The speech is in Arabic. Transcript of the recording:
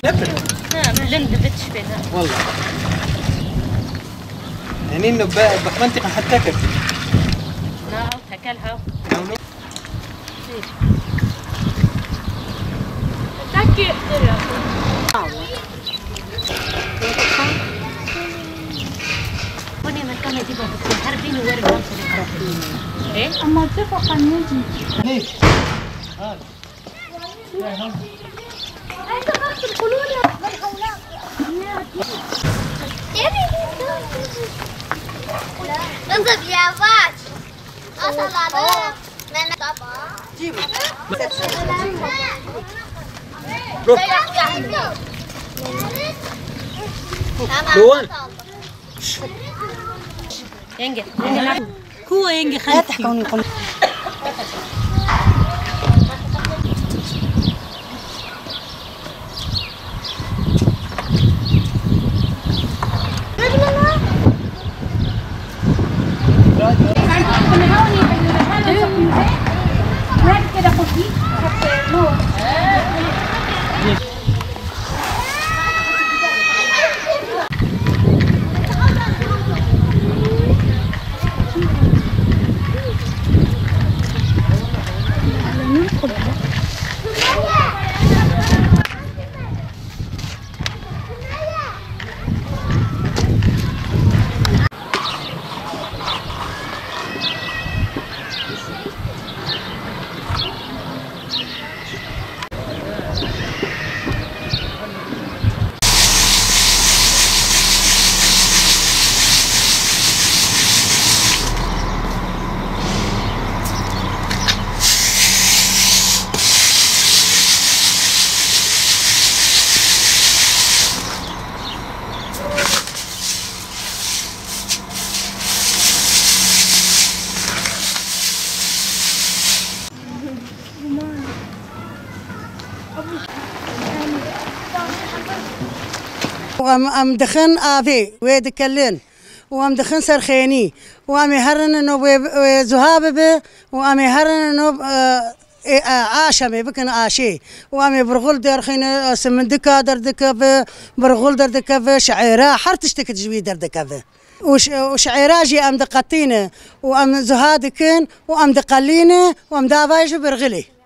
نبر لم دبتش بينها والله يعني انه بمنطقة حتى كيف لا تاكلها تاكي وني مكان دي بس هربين ويرجعوا ايه اما اتفق نجي ليش هذا انت اخذ القلوله انظر يا باج اصل على من طبعا جيبه لوان ينجح هو ينجح خلفي وام دخن افي ويد كلن وام دخن سرخيني وام يهرن نو زهاب به وام يهرن نو عاشمي بكن عاشي وام برغل درخين سمندكا دردكا برغل دردكا شعيره حرتشتك تجوي دردكا وشعيراجي ام دقتينه وام زهادكن وام دقلينه وام دافايج برغلي